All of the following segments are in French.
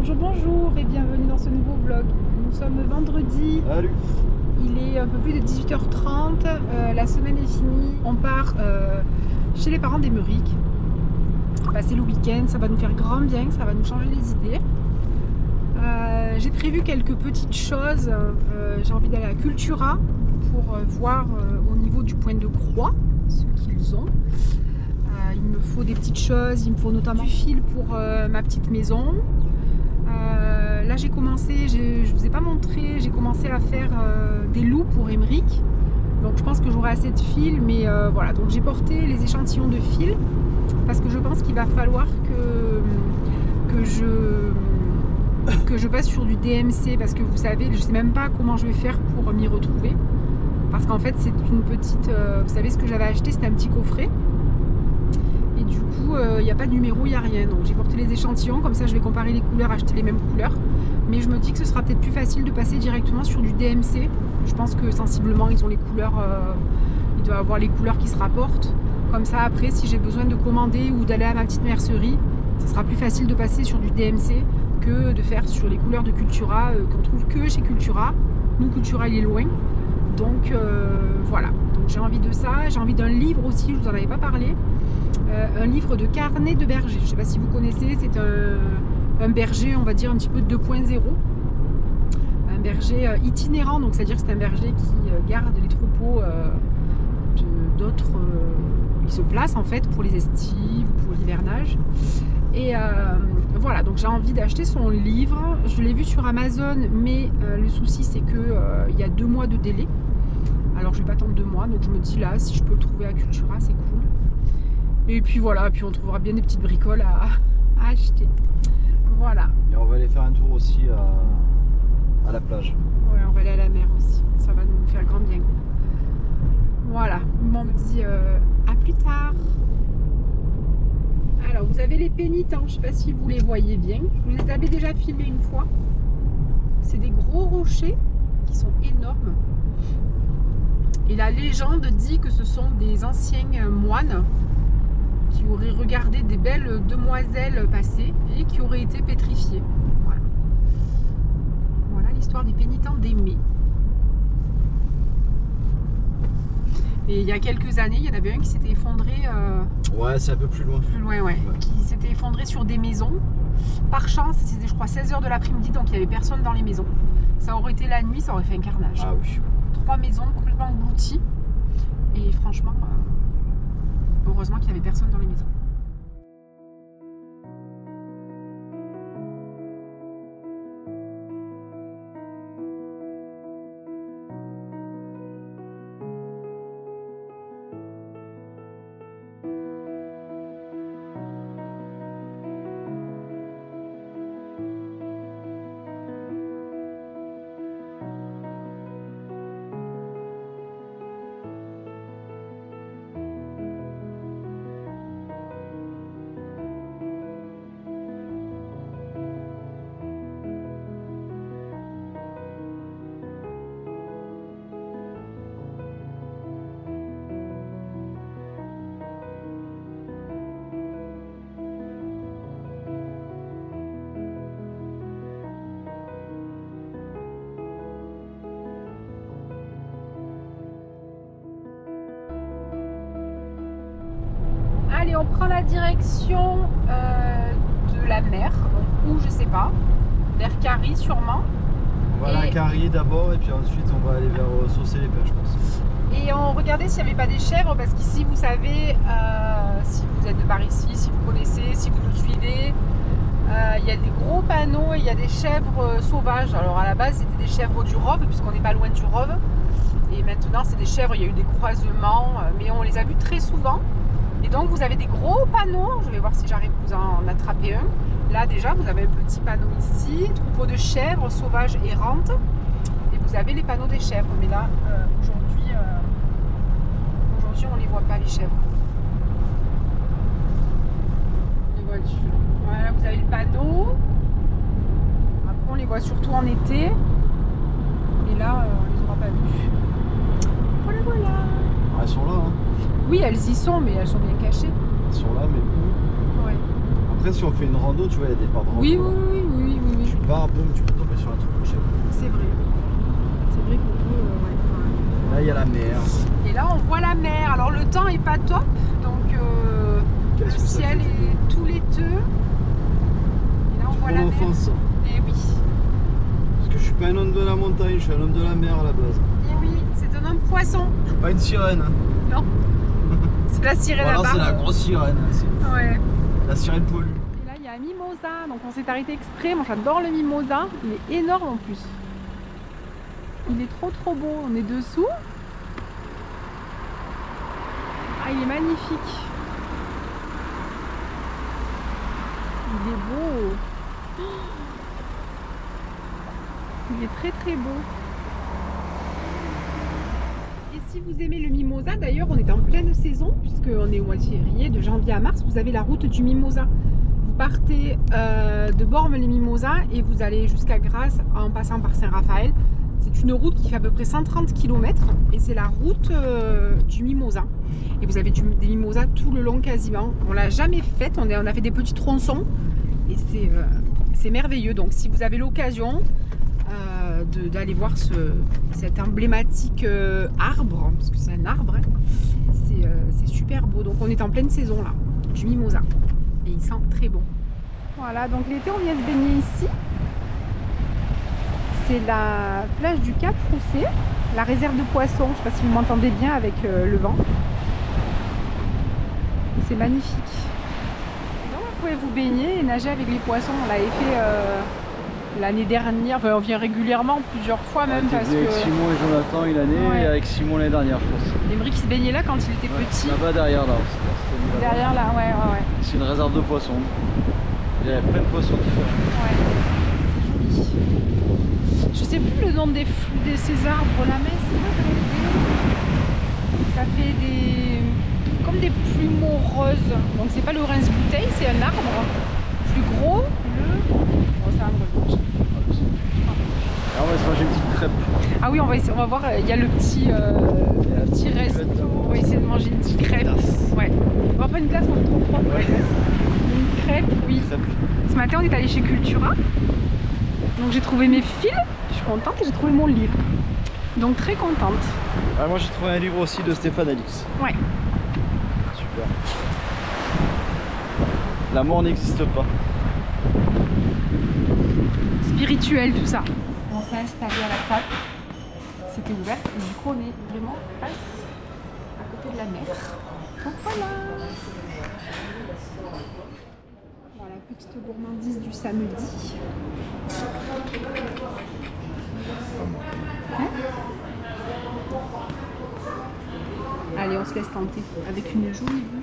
Bonjour, bonjour et bienvenue dans ce nouveau vlog. Nous sommes vendredi. Salut. Il est un peu plus de 18h30. La semaine est finie. On part chez les parents d'Émeric. Passer le week-end, ça va nous faire grand bien, ça va nous changer les idées. J'ai prévu quelques petites choses. J'ai envie d'aller à Cultura pour voir au niveau du point de croix ce qu'ils ont. Il me faut des petites choses, il me faut notamment du fil pour ma petite maison. Là j'ai commencé, je vous ai pas montré, j'ai commencé à faire des loups pour Émeric. Donc je pense que j'aurai assez de fil, mais voilà. Donc j'ai porté les échantillons de fil parce que je pense qu'il va falloir que je passe sur du DMC, parce que vous savez, je sais même pas comment je vais faire pour m'y retrouver. Parce qu'en fait c'est une petite, vous savez ce que j'avais acheté, c'était un petit coffret. Et du coup, il n'y a pas de numéro, il n'y a rien. Donc j'ai porté les échantillons, comme ça je vais comparer les couleurs, acheter les mêmes couleurs. Mais je me dis que ce sera peut-être plus facile de passer directement sur du DMC. Je pense que sensiblement ils ont les couleurs, ils doivent avoir les couleurs qui se rapportent. Comme ça après, si j'ai besoin de commander ou d'aller à ma petite mercerie, ce sera plus facile de passer sur du DMC que de faire sur les couleurs de Cultura qu'on trouve que chez Cultura. Nous, Cultura il est loin. Donc voilà, donc j'ai envie de ça. J'ai envie d'un livre aussi, je vous en avais pas parlé. Un livre de carnet de berger. Je ne sais pas si vous connaissez, c'est un berger, on va dire un petit peu 2.0. Un berger itinérant, donc c'est-à-dire que c'est un berger qui garde les troupeaux d'autres. Il se place en fait pour les estives, pour l'hivernage. Et voilà, donc j'ai envie d'acheter son livre. Je l'ai vu sur Amazon, mais le souci c'est qu'il y a 2 mois de délai. Alors je vais pas attendre 2 mois, donc je me dis là, si je peux le trouver à Cultura, c'est cool. Et puis voilà, puis on trouvera bien des petites bricoles à acheter. Voilà. Et on va aller faire un tour aussi à la plage. Ouais, on va aller à la mer aussi. Ça va nous faire grand bien. Voilà. On me dit à plus tard. Alors, vous avez les pénitents. Je ne sais pas si vous les voyez bien. Je vous les avais déjà filmés une fois. C'est des gros rochers qui sont énormes. Et la légende dit que ce sont des anciens moines qui auraient regardé des belles demoiselles passer et qui auraient été pétrifiées. Voilà, voilà l'histoire des pénitents d'Aimé. Et il y a quelques années, il y en avait un qui s'était effondré. Ouais, c'est un peu plus loin. Plus loin, ouais. Qui s'était effondré sur des maisons. Par chance, c'était je crois 16h de l'après-midi, donc il n'y avait personne dans les maisons. Ça aurait été la nuit, ça aurait fait un carnage. Ah oui. 3 maisons complètement englouties. Et franchement, heureusement qu'il n'y avait personne dans les maisons. Allez, on prend la direction de la mer, ou je sais pas, vers Carry sûrement. Voilà, Carry d'abord, et puis ensuite on va aller vers Saucé-les-Pins, je pense. Et on regardait s'il n'y avait pas des chèvres, parce qu'ici, vous savez, si vous êtes de par ici, si vous connaissez, si vous nous suivez, il y a des gros panneaux et il y a des chèvres sauvages. Alors à la base, c'était des chèvres du Rove, puisqu'on n'est pas loin du Rove. Et maintenant, c'est des chèvres, il y a eu des croisements, mais on les a vus très souvent. Et donc vous avez des gros panneaux, je vais voir si j'arrive à vous en attraper un. Là déjà vous avez un petit panneau ici, troupeau de chèvres sauvages errantes. Et vous avez les panneaux des chèvres, mais là aujourd'hui on ne les voit pas les chèvres. Les voitures. Voilà, vous avez le panneau. Après on les voit surtout en été. Et là on ne les aura pas vus. Voilà voilà. Elles sont là, hein. Oui, elles y sont, mais elles sont bien cachées. Elles sont là, mais où? Ouais. Après, si on fait une rando, tu vois, il y a des parts de rando. Oui, oui, oui, oui, oui, barre, boum, tu peux tomber sur un truc rocher. C'est vrai. C'est vrai qu'on peut. Ouais. Là, il y a la mer. Et là, on voit la mer. Alors, le temps est pas top. Donc, le ciel est tout laiteux. Et là, on voit la mer. Et oui. Parce que je suis pas un homme de la montagne, je suis un homme de la mer à la base. Et oui, c'est un homme poisson. Je suis pas une sirène. Hein. Non. C'est la sirène à barbe. C'est la grosse sirène. Hein, ouais. La sirène poilue. Et là, il y a un mimosa. Donc, on s'est arrêté exprès. Moi, j'adore le mimosa. Il est énorme en plus. Il est trop beau. On est dessous. Ah, il est magnifique. Il est beau. Il est très beau. Et si vous aimez le mimosa, d'ailleurs, on est en pleine saison, puisqu'on est au mois de février, de janvier à mars, vous avez la route du mimosa. Vous partez de Bormes-les-Mimosas et vous allez jusqu'à Grasse en passant par Saint-Raphaël. C'est une route qui fait à peu près 130 km et c'est la route du mimosa. Et vous avez des mimosas tout le long quasiment. On l'a jamais faite, on a fait des petits tronçons et c'est merveilleux. Donc si vous avez l'occasion d'aller voir cet emblématique arbre, parce que c'est un arbre, hein, c'est super beau. Donc on est en pleine saison là, du mimosa. Et il sent très bon. Voilà, donc l'été on vient se baigner ici. C'est la plage du Cap Rousset, la réserve de poissons. Je ne sais pas si vous m'entendez bien avec le vent. C'est magnifique. Et donc vous pouvez vous baigner et nager avec les poissons. On l'avait fait l'année dernière. Enfin, on vient régulièrement, plusieurs fois même. Parce que... Avec Simon et Jonathan une année, ouais. Et avec Simon l'année dernière, je pense. Émeric se baignait là quand il était petit. Là-bas derrière là. Derrière là, ouais. C'est une réserve de poissons. Il y a plein de poissons différents. Ouais, c'est joli. Je sais plus le nom de ces arbres là, mais ça fait comme des plumeaux roses. Donc c'est pas le rince bouteille, c'est un arbre plus gros. C'est un arbre rouge. Alors on va se manger une petite crêpe. Ah oui, on va voir, il y a le petit resto. On va essayer de manger une petite crêpe. Ouais. On va pas une glace, on est trop froid. Ouais. Une crêpe, oui. Ce matin on est allé chez Cultura. Donc j'ai trouvé mes fils, je suis contente, et j'ai trouvé mon livre. Donc très contente. Ah, moi j'ai trouvé un livre aussi de Stéphane Alix. Ouais. Super. La mort n'existe pas. Spirituel tout ça. On s'est installé à la table. C'était ouvert et du coup on est vraiment face à côté de la mer. Donc voilà. Voilà, petite gourmandise du samedi. Hein? Allez, on se laisse tenter avec une jolie vue.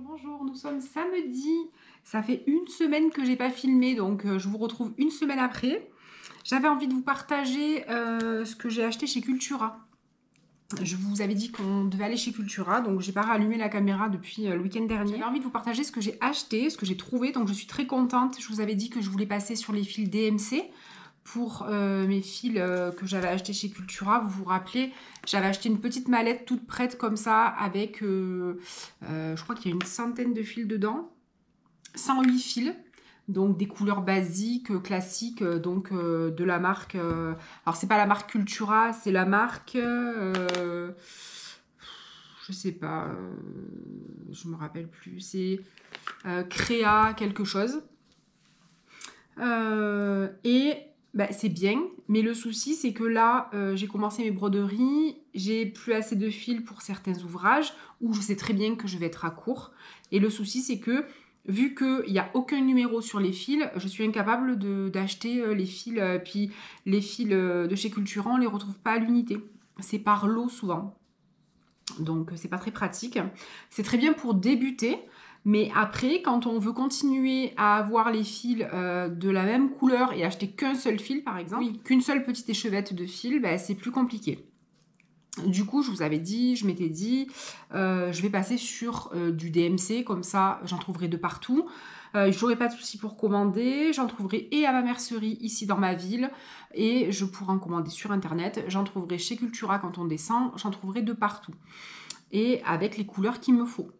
Bonjour, nous sommes samedi Ça fait une semaine que j'ai pas filmé, donc je vous retrouve une semaine après. J'avais envie de vous partager ce que j'ai acheté chez Cultura. Je vous avais dit qu'on devait aller chez Cultura, donc j'ai pas rallumé la caméra depuis le week-end dernier. J'avais envie de vous partager ce que j'ai acheté, ce que j'ai trouvé, donc je suis très contente. Je vous avais dit que je voulais passer sur les fils DMC pour mes fils que j'avais achetés chez Cultura. Vous vous rappelez, j'avais acheté une petite mallette toute prête comme ça avec, je crois qu'il y a une centaine de fils dedans, 108 fils. Donc des couleurs basiques, classiques, donc de la marque... alors c'est pas la marque Cultura, c'est la marque... je sais pas, je me rappelle plus, c'est Créa quelque chose. Et bah, c'est bien, mais le souci c'est que là, j'ai commencé mes broderies, j'ai plus assez de fils pour certains ouvrages, où je sais très bien que je vais être à court. Et le souci c'est que vu qu'il n'y a aucun numéro sur les fils, je suis incapable d'acheter les fils. Puis les fils de chez Cultura, on ne les retrouve pas à l'unité. C'est par lot souvent. Donc c'est pas très pratique. C'est très bien pour débuter. Mais après, quand on veut continuer à avoir les fils de la même couleur et acheter qu'un seul fil par exemple, oui, qu'une seule petite échevette de fil, bah, c'est plus compliqué. Du coup, je vous avais dit, je m'étais dit, je vais passer sur du DMC, comme ça j'en trouverai de partout. J'aurai pas de souci pour commander, j'en trouverai et à ma mercerie ici dans ma ville, et je pourrai en commander sur internet, j'en trouverai chez Cultura quand on descend, j'en trouverai de partout. Et avec les couleurs qu'il me faut.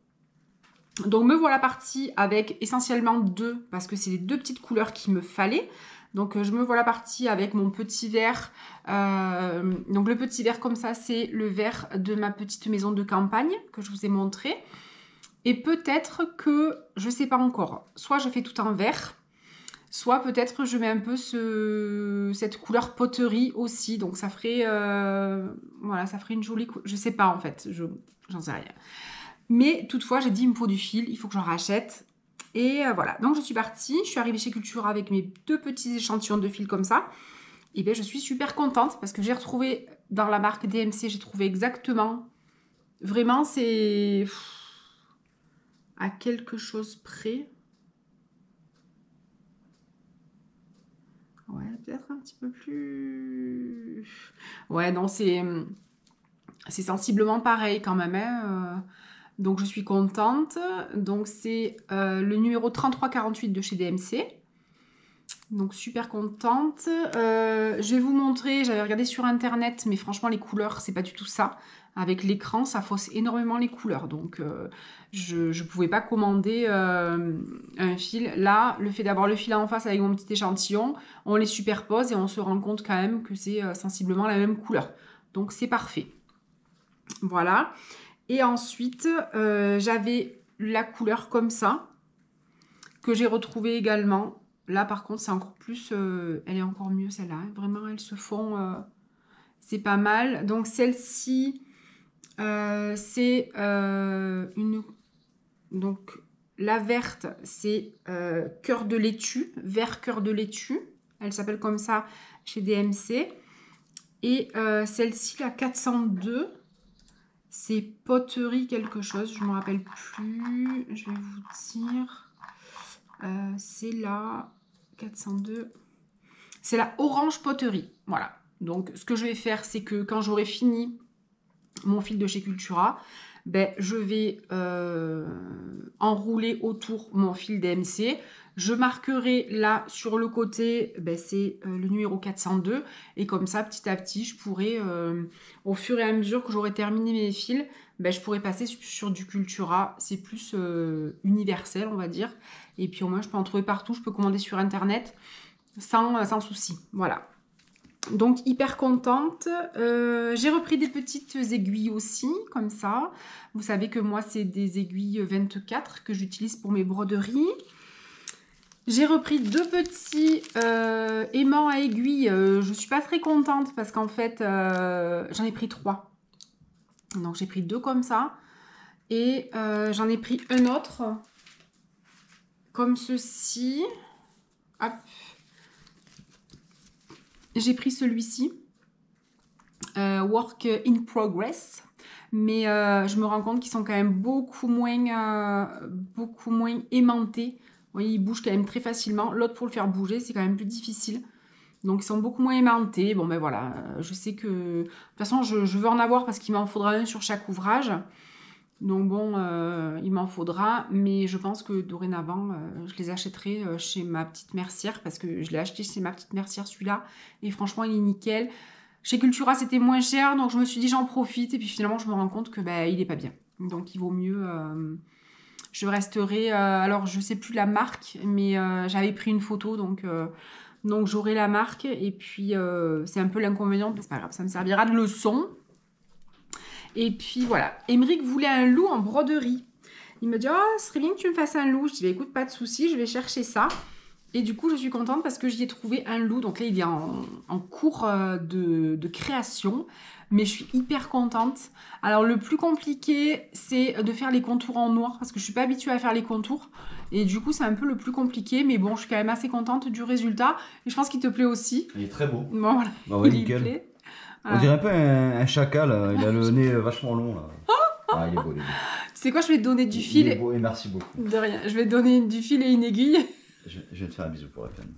Donc me voilà partie avec essentiellement deux, parce que c'est les deux petites couleurs qu'il me fallait. Donc je me voilà partie avec mon petit verre. Donc le petit verre comme ça, c'est le verre de ma petite maison de campagne que je vous ai montré. Et peut-être que, je sais pas encore, soit je fais tout en vert, soit peut-être je mets un peu cette couleur poterie aussi. Donc ça ferait, voilà, ça ferait une jolie couleur. Je sais pas en fait, j'en sais rien. Mais toutefois, j'ai dit il me faut du fil, il faut que j'en rachète. Et voilà, donc je suis partie, je suis arrivée chez Cultura avec mes deux petits échantillons de fils comme ça. Et bien je suis super contente parce que j'ai retrouvé dans la marque DMC, j'ai trouvé exactement, vraiment c'est à quelque chose près. Ouais, peut-être un petit peu plus... Ouais, non, c'est sensiblement pareil quand même, hein. Donc je suis contente. Donc c'est le numéro 3348 de chez DMC. Donc super contente. Je vais vous montrer, j'avais regardé sur internet, mais franchement les couleurs, c'est pas du tout ça. Avec l'écran, ça fausse énormément les couleurs. Donc je pouvais pas commander un fil. Là, le fait d'avoir le fil en face avec mon petit échantillon, on les superpose et on se rend compte quand même que c'est sensiblement la même couleur. Donc c'est parfait. Voilà. Et ensuite, j'avais la couleur comme ça, que j'ai retrouvée également. Là, par contre, c'est encore plus... elle est encore mieux, celle-là. Hein. Vraiment, elles se font... c'est pas mal. Donc, celle-ci, c'est une... Donc, la verte, c'est cœur de laitue, vert cœur de laitue. Elle s'appelle comme ça chez DMC. Et celle-ci, la 402... c'est poterie quelque chose, je ne me rappelle plus, je vais vous dire, c'est la 402, c'est la orange poterie, voilà. Donc ce que je vais faire, c'est que quand j'aurai fini mon fil de chez Cultura, ben, je vais enrouler autour mon fil DMC. Je marquerai là sur le côté, ben, c'est le numéro 402. Et comme ça, petit à petit, je pourrai, au fur et à mesure que j'aurai terminé mes fils, ben, je pourrai passer sur du Cultura. C'est plus universel, on va dire. Et puis au moins, je peux en trouver partout. Je peux commander sur Internet sans souci. Voilà. Donc hyper contente. J'ai repris des petites aiguilles aussi, comme ça. Vous savez que moi, c'est des aiguilles 24 que j'utilise pour mes broderies. J'ai repris deux petits aimants à aiguilles. Je suis pas très contente parce qu'en fait, j'en ai pris 3. Donc j'ai pris 2 comme ça. Et j'en ai pris un autre, comme ceci. Hop. J'ai pris celui-ci, Work in Progress, mais je me rends compte qu'ils sont quand même beaucoup moins aimantés voyez, ils bougent quand même très facilement. L'autre, pour le faire bouger, c'est quand même plus difficile. Donc, ils sont beaucoup moins aimantés. Bon, ben voilà, je sais que... De toute façon, je veux en avoir parce qu'il m'en faudra un sur chaque ouvrage. Donc, bon, il m'en faudra. Mais je pense que dorénavant, je les achèterai chez ma petite mercière parce que je l'ai acheté chez ma petite mercière, celui-là. Et franchement, il est nickel. Chez Cultura, c'était moins cher. Donc, je me suis dit, j'en profite. Et puis, finalement, je me rends compte que ben, il est pas bien. Donc, il vaut mieux... je resterai... alors, je sais plus la marque, mais j'avais pris une photo, donc j'aurai la marque. Et puis, c'est un peu l'inconvénient, mais c'est pas grave, ça me servira de leçon. Et puis, voilà. Émeric voulait un loup en broderie. Il me dit, oh, ce serait bien que tu me fasses un loup. Je dis, bah, écoute, pas de souci, je vais chercher ça. Et du coup, je suis contente parce que j'y ai trouvé un loup. Donc là, il est en cours de création. Mais je suis hyper contente. Alors, le plus compliqué, c'est de faire les contours en noir. Parce que je ne suis pas habituée à faire les contours. Et du coup, c'est un peu le plus compliqué. Mais bon, je suis quand même assez contente du résultat. Et je pense qu'il te plaît aussi. Il est très beau. Bon, voilà. Bah ouais, Il nickel. plaît. On dirait un peu un chacal. Il a le nez vachement long. Là. Ah, il est beau, il est beau. Tu sais quoi, je vais te donner du fil. Il est beau et merci beaucoup. De rien. Je vais te donner du fil et une aiguille. Je vais te faire un bisou pour la peine.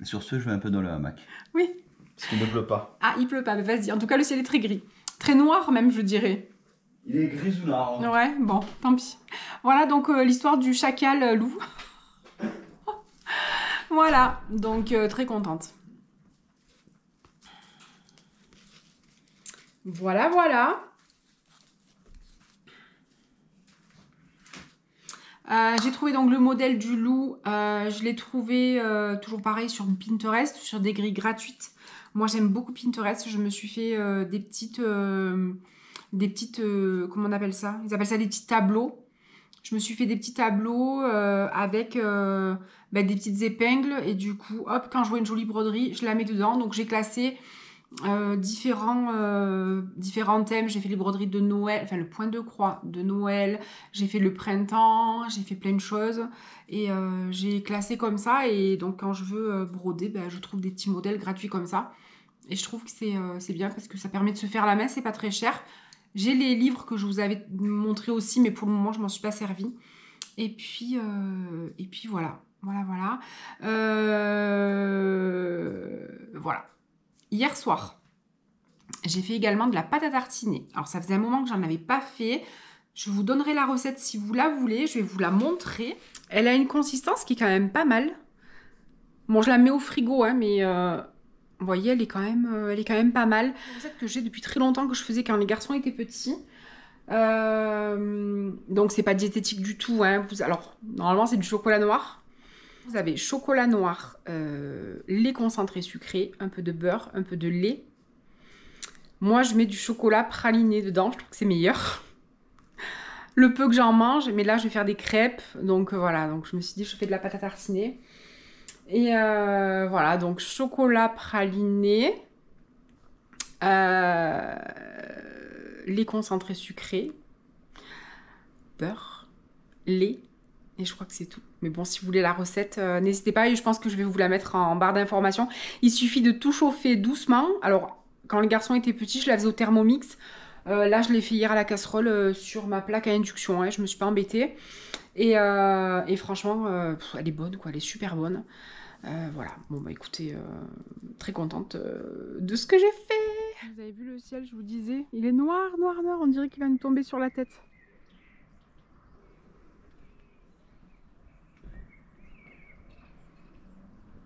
Sur ce, je vais un peu dans le hamac. Oui. Parce qu'il ne pleut pas. Ah, il pleut pas, mais vas-y. En tout cas, le ciel est très gris. Très noir même, je dirais. Il est grisouillard. Hein. Ouais, bon, tant pis. Voilà donc l'histoire du chacal loup. Voilà, donc très contente. Voilà, voilà. J'ai trouvé donc le modèle du loup. Je l'ai trouvé toujours pareil sur Pinterest, sur des grilles gratuites. Moi, j'aime beaucoup Pinterest. Je me suis fait des petites, comment on appelle ça? Ils appellent ça des petits tableaux. Je me suis fait des petits tableaux avec des petites épingles. Et du coup, hop, quand je vois une jolie broderie, je la mets dedans. Donc, j'ai classé différents thèmes. J'ai fait les broderies de Noël, enfin le point de croix de Noël. J'ai fait le printemps. J'ai fait plein de choses. Et j'ai classé comme ça. Et donc, quand je veux broder, je trouve des petits modèles gratuits comme ça. Et je trouve que c'est bien parce que ça permet de se faire la main. C'est pas très cher. J'ai les livres que je vous avais montrés aussi, mais pour le moment, je m'en suis pas servie. Et puis voilà. Voilà. Voilà. Hier soir, j'ai fait également de la pâte à tartiner. Alors, ça faisait un moment que j'en avais pas fait. Je vous donnerai la recette si vous la voulez. Je vais vous la montrer. Elle a une consistance qui est quand même pas mal. Bon, je la mets au frigo, hein, mais... vous voyez, elle est quand même pas mal. C'est une recette que j'ai depuis très longtemps, que je faisais quand les garçons étaient petits. Donc, c'est pas diététique du tout. Hein. Alors, normalement, c'est du chocolat noir. Vous avez chocolat noir, lait concentré sucré, un peu de beurre, un peu de lait. Moi, je mets du chocolat praliné dedans. Je trouve que c'est meilleur. Le peu que j'en mange, mais là, je vais faire des crêpes. Donc, voilà. Donc, je me suis dit, je fais de la pâte à tartiner. Et voilà, donc chocolat praliné, lait concentré sucré, beurre, lait, et je crois que c'est tout. Mais bon, si vous voulez la recette, n'hésitez pas, et je pense que je vais vous la mettre en barre d'informations. Il suffit de tout chauffer doucement. Alors, quand le garçon était petit, je la faisais au Thermomix. Là, je l'ai fait hier à la casserole sur ma plaque à induction, hein, je me suis pas embêtée. Et franchement, elle est bonne, quoi, elle est super bonne. Voilà, bon bah écoutez, très contente de ce que j'ai fait. Vous avez vu le ciel, je vous disais, il est noir, on dirait qu'il va nous tomber sur la tête.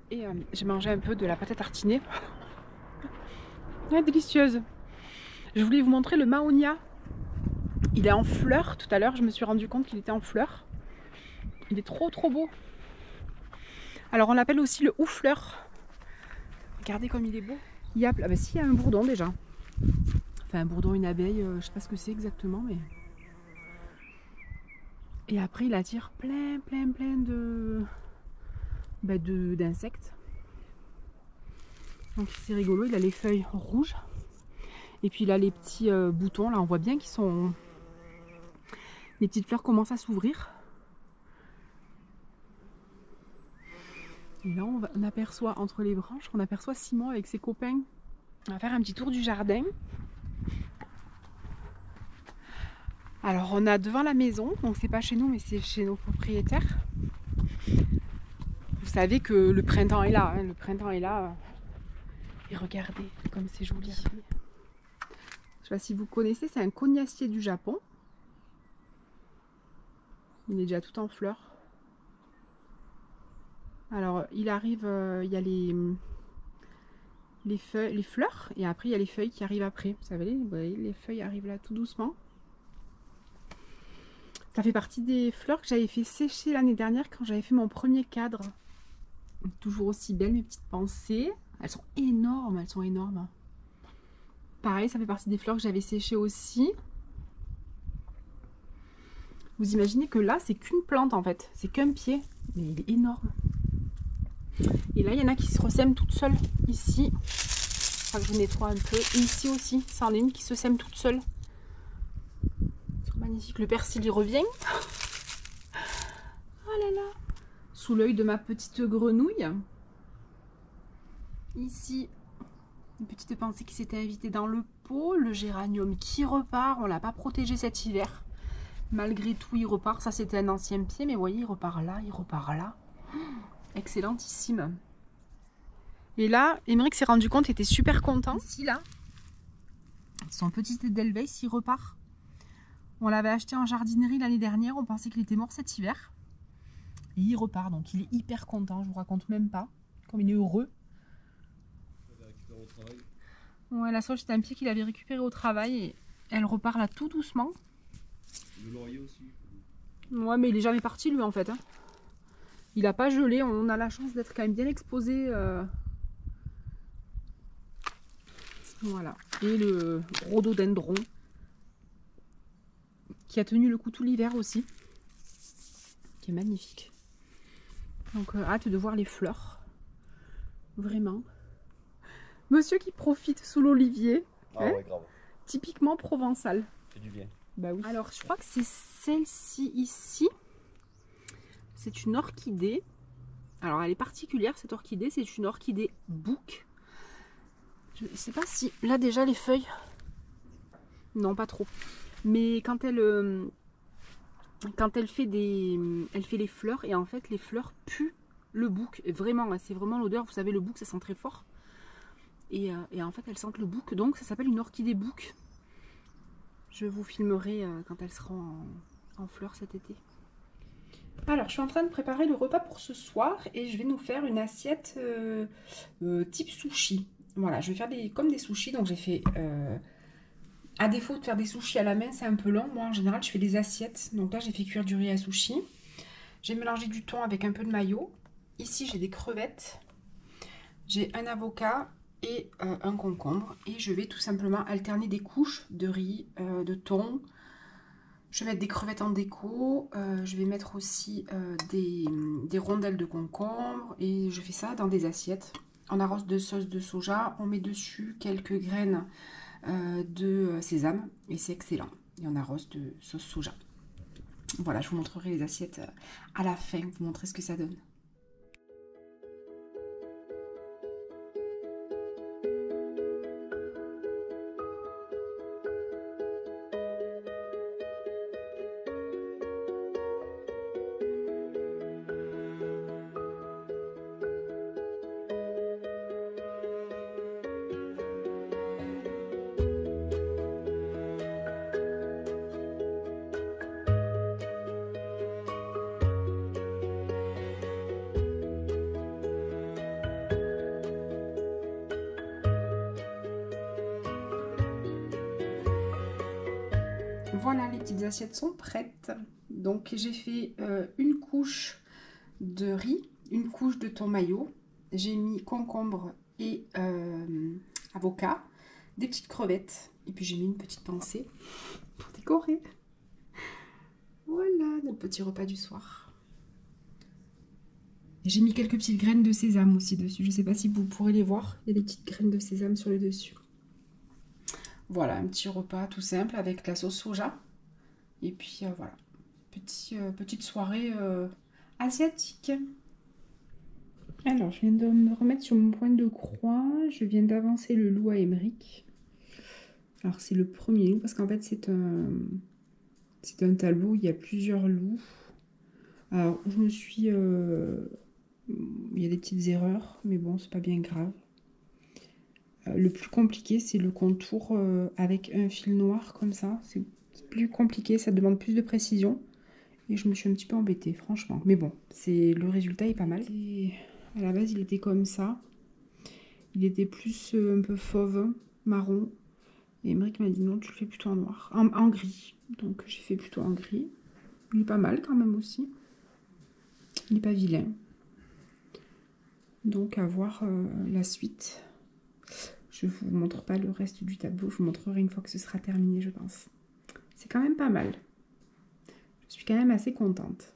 Et j'ai mangé un peu de la pâte à tartiner. Elle est délicieuse. Je voulais vous montrer le Mahonia. Il est en fleurs, tout à l'heure je me suis rendu compte qu'il était en fleurs. Il est trop beau. Alors on l'appelle aussi le hou-fleur. Regardez comme il est beau. Il y a, s'il y a un bourdon déjà. Enfin un bourdon, une abeille, je sais pas ce que c'est exactement, mais... Et après il attire plein d'insectes. Donc c'est rigolo, il a les feuilles rouges. Et puis il a les petits boutons, là on voit bien qu'ils sont... Les petites fleurs commencent à s'ouvrir. Et là, on aperçoit entre les branches, on aperçoit Simon avec ses copains. On va faire un petit tour du jardin. Alors on a devant la maison, donc c'est pas chez nous mais c'est chez nos propriétaires. Vous savez que le printemps est là, hein, le printemps est là. Et regardez comme c'est joli. Je sais pas si vous connaissez, c'est un cognacier du Japon. Il est déjà tout en fleurs. Alors il arrive, il y a les feuilles, les fleurs, et après il y a les feuilles qui arrivent après. Vous savez, les feuilles arrivent là tout doucement. Ça fait partie des fleurs que j'avais fait sécher l'année dernière quand j'avais fait mon premier cadre. Toujours aussi belles mes petites pensées. Elles sont énormes, elles sont énormes. Pareil, ça fait partie des fleurs que j'avais séchées aussi. Vous imaginez que là, c'est qu'une plante en fait. C'est qu'un pied, mais il est énorme. Et là, il y en a qui se ressèment toutes seules. Ici, enfin, je nettoie un peu. Et ici aussi, ça en est une qui se sème toute seule. Magnifique, le persil y revient. Oh là là. Sous l'œil de ma petite grenouille. Ici, une petite pensée qui s'était invitée dans le pot. Le géranium qui repart. On ne l'a pas protégé cet hiver. Malgré tout, il repart. Ça, c'était un ancien pied. Mais vous voyez, il repart là, il repart là. Excellentissime. Et là, Émeric s'est rendu compte, il était super content. Ici, là, son petit Edelweiss, il repart. On l'avait acheté en jardinerie l'année dernière, on pensait qu'il était mort cet hiver. Et il repart, donc il est hyper content, je vous raconte même pas. Comme il est heureux. Ouais, la sauge, c'était un pied qu'il avait récupéré au travail et elle repart là tout doucement. Le laurier aussi. Ouais, mais il est jamais parti lui en fait. Hein. Il n'a pas gelé, on a la chance d'être quand même bien exposé. Voilà. Et le rhododendron qui a tenu le coup tout l'hiver aussi, qui est magnifique. Donc hâte de voir les fleurs, vraiment. Monsieur qui profite sous l'olivier, ah ouais, grave. Typiquement provençal. C'est du bien. Bah oui. Alors je crois que c'est celle-ci ici, c'est une orchidée. Alors elle est particulière cette orchidée, c'est une orchidée bouc. Je ne sais pas si là déjà les feuilles, non pas trop. Mais quand elle fait elle fait les fleurs et en fait les fleurs puent le bouc. Vraiment, c'est vraiment l'odeur. Vous savez, le bouc ça sent très fort. Et en fait elles sentent le bouc. Donc ça s'appelle une orchidée bouc. Je vous filmerai quand elle sera en fleurs cet été. Alors je suis en train de préparer le repas pour ce soir et je vais nous faire une assiette type sushi. Voilà, je vais faire comme des sushis. Donc j'ai fait... à défaut de faire des sushis à la main, c'est un peu long. Moi, en général, je fais des assiettes. Donc là, j'ai fait cuire du riz à sushi. J'ai mélangé du thon avec un peu de mayo. Ici, j'ai des crevettes. J'ai un avocat et un concombre. Et je vais tout simplement alterner des couches de riz, de thon. Je vais mettre des crevettes en déco. Je vais mettre aussi des rondelles de concombre. Et je fais ça dans des assiettes. On arrose de sauce de soja. On met dessus quelques graines de sésame et c'est excellent. Et on arrose de sauce soja. Voilà, je vous montrerai les assiettes à la fin, vous montrer ce que ça donne. Voilà, les petites assiettes sont prêtes. Donc j'ai fait une couche de riz, une couche de thon mayo. J'ai mis concombre et avocat, des petites crevettes. Et puis j'ai mis une petite pensée pour décorer. Voilà, notre petit repas du soir. J'ai mis quelques petites graines de sésame aussi dessus. Je ne sais pas si vous pourrez les voir. Il y a des petites graines de sésame sur le dessus. Voilà, un petit repas tout simple avec la sauce soja. Et puis voilà, petite soirée asiatique. Alors, je viens de me remettre sur mon point de croix. Je viens d'avancer le loup à Émeric. Alors, c'est le premier loup parce qu'en fait, c'est un C'est un tableau où il y a plusieurs loups. Alors, je me suis... il y a des petites erreurs, mais bon, c'est pas bien grave. Le plus compliqué, c'est le contour avec un fil noir comme ça. C'est plus compliqué, ça demande plus de précision. Et je me suis un petit peu embêtée, franchement. Mais bon, le résultat est pas mal. Et à la base, il était comme ça. Il était plus un peu fauve, marron. Et Emmerich m'a dit non, tu le fais plutôt en noir. En gris. Donc j'ai fait plutôt en gris. Il est pas mal quand même aussi. Il n'est pas vilain. Donc à voir la suite. Je vous montre pas le reste du tableau. Je vous montrerai une fois que ce sera terminé, je pense. C'est quand même pas mal. Je suis quand même assez contente.